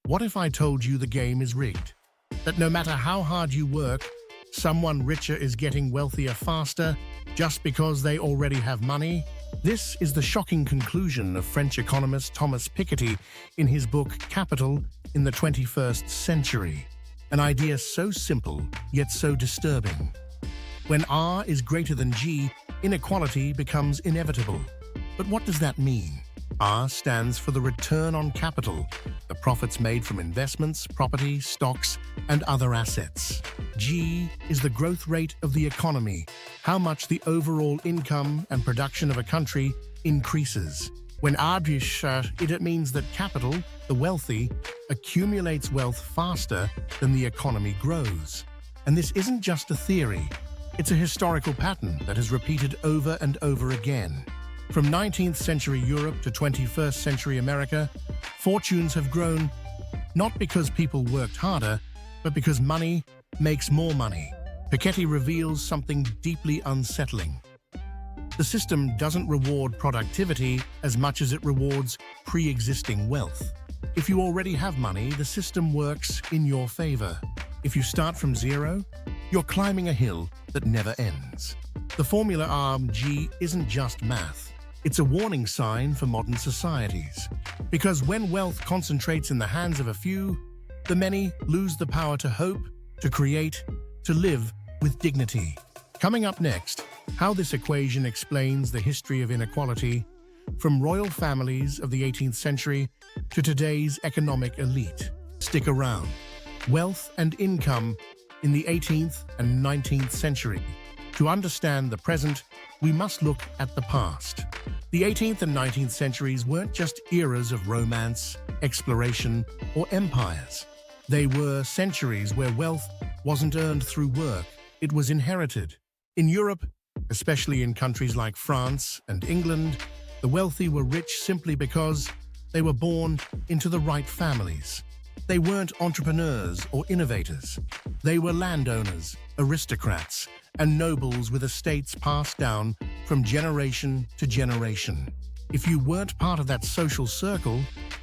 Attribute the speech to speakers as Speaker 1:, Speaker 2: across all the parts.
Speaker 1: What if I told you the game is rigged? That no matter how hard you work, someone richer is getting wealthier faster just because they already have money? This is the shocking conclusion of French economist Thomas Piketty in his book Capital in the 21st Century. An idea so simple, yet so disturbing. When R is greater than G, inequality becomes inevitable. But what does that mean? R stands for the return on capital, the profits made from investments, property, stocks, and other assets. G is the growth rate of the economy, how much the overall income and production of a country increases. When R is it means that capital, the wealthy, accumulates wealth faster than the economy grows. And this isn't just a theory, it's a historical pattern that has repeated over and over again. From 19th century Europe to 21st century America, fortunes have grown not because people worked harder, but because money makes more money. Piketty reveals something deeply unsettling. The system doesn't reward productivity as much as it rewards pre-existing wealth. If you already have money, the system works in your favor. If you start from zero, you're climbing a hill that never ends. The formula RG isn't just math. It's a warning sign for modern societies. Because when wealth concentrates in the hands of a few, the many lose the power to hope, to create, to live with dignity. Coming up next, how this equation explains the history of inequality, from royal families of the 18th century to today's economic elite. Stick around. Wealth and income in the 18th and 19th century. To understand the present, we must look at the past. The 18th and 19th centuries weren't just eras of romance, exploration, or empires. They were centuries where wealth wasn't earned through work, it was inherited. In Europe, especially in countries like France and England, the wealthy were rich simply because they were born into the right families. They weren't entrepreneurs or innovators. They were landowners, aristocrats, and nobles with estates passed down from generation to generation. If you weren't part of that social circle,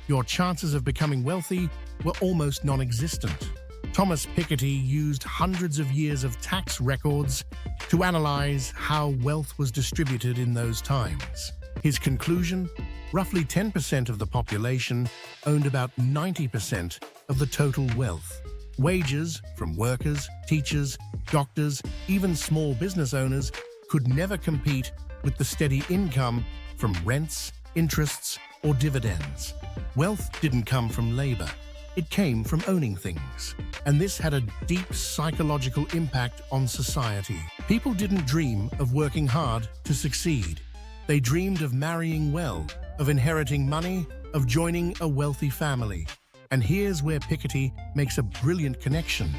Speaker 1: your chances of becoming wealthy were almost non-existent. Thomas Piketty used hundreds of years of tax records to analyze how wealth was distributed in those times. His conclusion? Roughly 10% of the population owned about 90% of the total wealth. Wages from workers, teachers, doctors, even small business owners could never compete with the steady income from rents, interests, or dividends. Wealth didn't come from labor. It came from owning things. And this had a deep psychological impact on society. People didn't dream of working hard to succeed. They dreamed of marrying well, of inheriting money, of joining a wealthy family. And here's where Piketty makes a brilliant connection.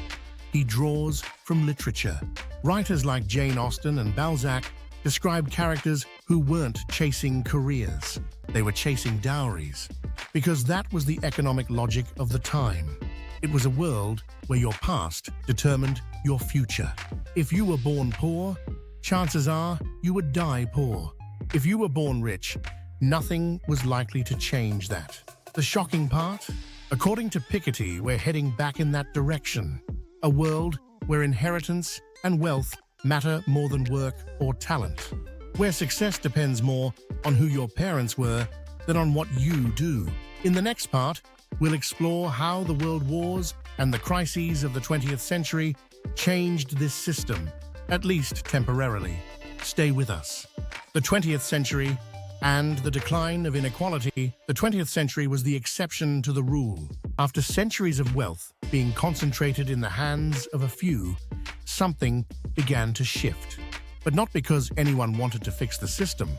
Speaker 1: He draws from literature. Writers like Jane Austen and Balzac described characters who weren't chasing careers. They were chasing dowries. Because that was the economic logic of the time. It was a world where your past determined your future. If you were born poor, chances are you would die poor. If you were born rich, nothing was likely to change that. The shocking part? According to Piketty, we're heading back in that direction. A world where inheritance and wealth matter more than work or talent. Where success depends more on who your parents were than on what you do. In the next part, we'll explore how the world wars and the crises of the 20th century changed this system, at least temporarily. Stay with us. The 20th century and the decline of inequality. The 20th century was the exception to the rule. After centuries of wealth being concentrated in the hands of a few, something began to shift. But not because anyone wanted to fix the system.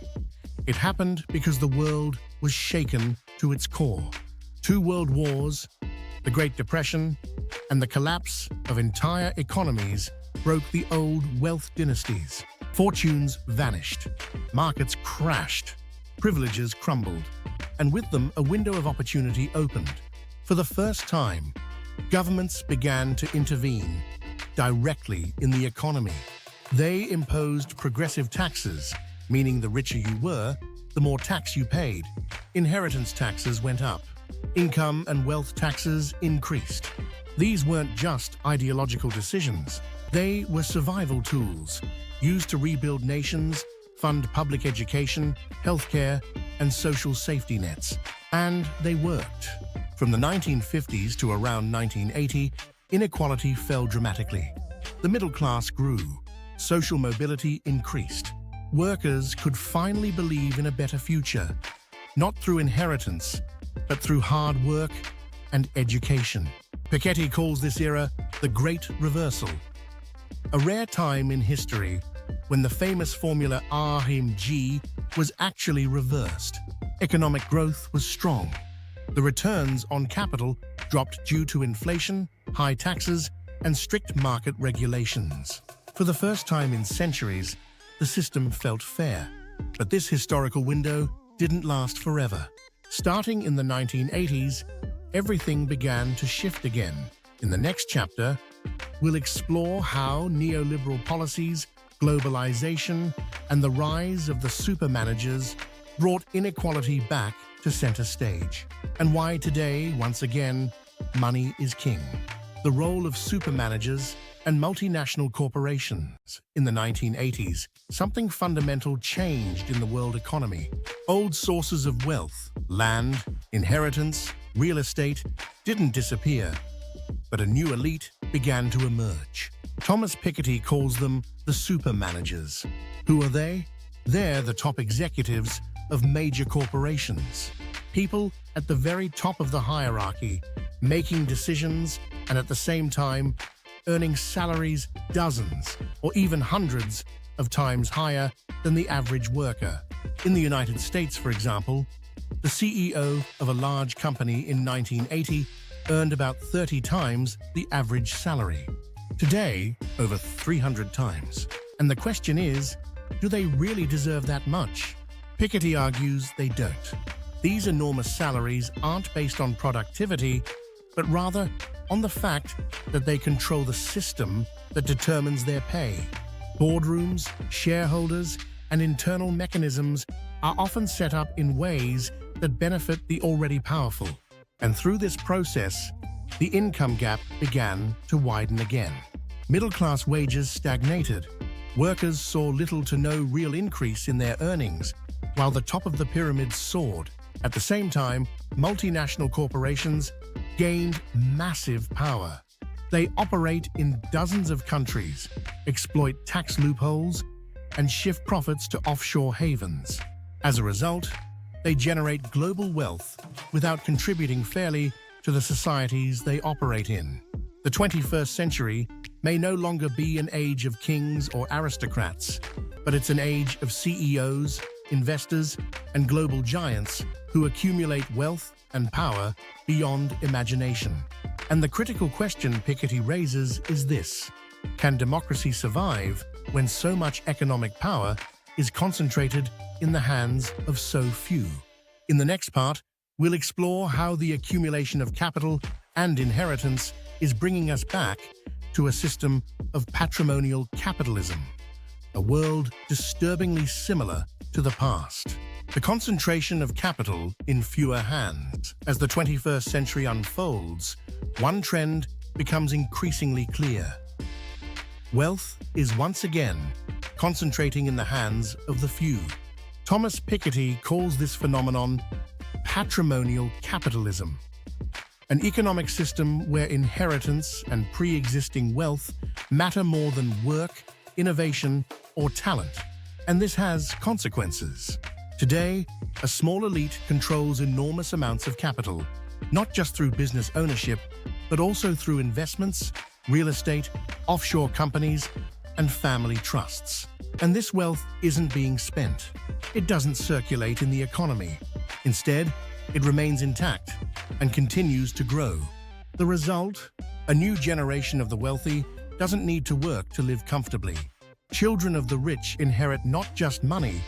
Speaker 1: It happened because the world was shaken to its core. 2 world wars, the Great Depression, and the collapse of entire economies broke the old wealth dynasties. Fortunes vanished, markets crashed, privileges crumbled, and with them a window of opportunity opened. For the first time, governments began to intervene directly in the economy. They imposed progressive taxes, meaning the richer you were, the more tax you paid. Inheritance taxes went up. Income and wealth taxes increased. These weren't just ideological decisions. They were survival tools used to rebuild nations, fund public education, healthcare, and social safety nets. And they worked. From the 1950s to around 1980, inequality fell dramatically. The middle class grew. Social mobility increased. Workers could finally believe in a better future, not through inheritance, but through hard work and education. Piketty calls this era the Great Reversal, a rare time in history when the famous formula R=G was actually reversed. Economic growth was strong. The returns on capital dropped due to inflation, high taxes, and strict market regulations. For the first time in centuries, the system felt fair. But this historical window didn't last forever. Starting in the 1980s, everything began to shift again. In the next chapter, we'll explore how neoliberal policies, globalization, and the rise of the supermanagers brought inequality back to center stage, and why today, once again, money is king. The role of supermanagers and multinational corporations. In the 1980s, something fundamental changed in the world economy. Old sources of wealth, land, inheritance, real estate, didn't disappear, but a new elite began to emerge. Thomas Piketty calls them the supermanagers. Who are they? They're the top executives of major corporations. People at the very top of the hierarchy, making decisions and at the same time earning salaries dozens or even hundreds of times higher than the average worker. In the United States, for example, the CEO of a large company in 1980 earned about 30 times the average salary. Today, over 300 times. And the question is, do they really deserve that much? Piketty argues they don't. These enormous salaries aren't based on productivity, but rather on the fact that they control the system that determines their pay. Boardrooms, shareholders, and internal mechanisms are often set up in ways that benefit the already powerful. And through this process, the income gap began to widen again. Middle-class wages stagnated. Workers saw little to no real increase in their earnings, while the top of the pyramid soared. At the same time, multinational corporations gained massive power. They operate in dozens of countries, exploit tax loopholes, and shift profits to offshore havens. As a result, they generate global wealth without contributing fairly to the societies they operate in. The 21st century may no longer be an age of kings or aristocrats, but it's an age of CEOs, investors, and global giants who accumulate wealth and power beyond imagination. And the critical question Piketty raises is this: can democracy survive when so much economic power is concentrated in the hands of so few? In the next part, we'll explore how the accumulation of capital and inheritance is bringing us back to a system of patrimonial capitalism, a world disturbingly similar to the past. The concentration of capital in fewer hands. As the 21st century unfolds, one trend becomes increasingly clear. Wealth is once again concentrating in the hands of the few. Thomas Piketty calls this phenomenon patrimonial capitalism, an economic system where inheritance and pre-existing wealth matter more than work, innovation, or talent. And this has consequences. Today, a small elite controls enormous amounts of capital, not just through business ownership, but also through investments, real estate, offshore companies, and family trusts. And this wealth isn't being spent. It doesn't circulate in the economy. Instead, it remains intact and continues to grow. The result? A new generation of the wealthy doesn't need to work to live comfortably. Children of the rich inherit not just money,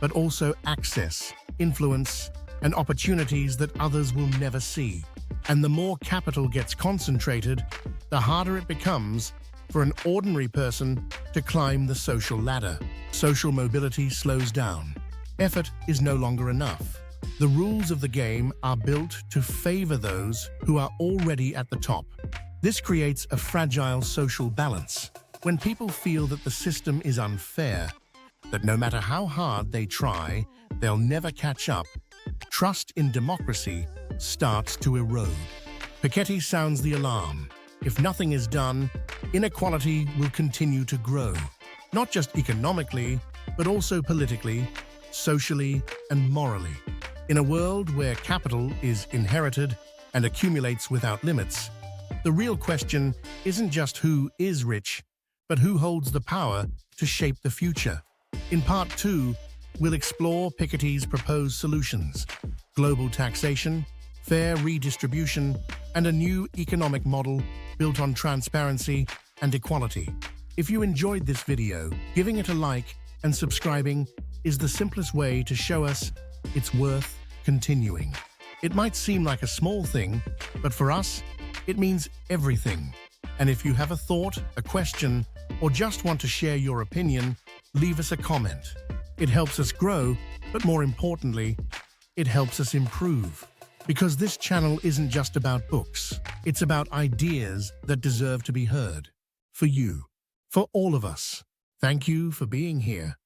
Speaker 1: but also access, influence, and opportunities that others will never see. And the more capital gets concentrated, the harder it becomes for an ordinary person to climb the social ladder. Social mobility slows down. Effort is no longer enough. The rules of the game are built to favor those who are already at the top. This creates a fragile social balance. When people feel that the system is unfair, that no matter how hard they try, they'll never catch up, trust in democracy starts to erode. Piketty sounds the alarm. If nothing is done, inequality will continue to grow, not just economically, but also politically, socially, and morally. In a world where capital is inherited and accumulates without limits, the real question isn't just who is rich, but who holds the power to shape the future. In Part 2, we'll explore Piketty's proposed solutions: global taxation, fair redistribution, and a new economic model built on transparency and equality. If you enjoyed this video, giving it a like and subscribing is the simplest way to show us it's worth continuing. It might seem like a small thing, but for us, it means everything. And if you have a thought, a question, or just want to share your opinion, leave us a comment. It helps us grow, but more importantly, it helps us improve. Because this channel isn't just about books, it's about ideas that deserve to be heard. For you, for all of us. Thank you for being here.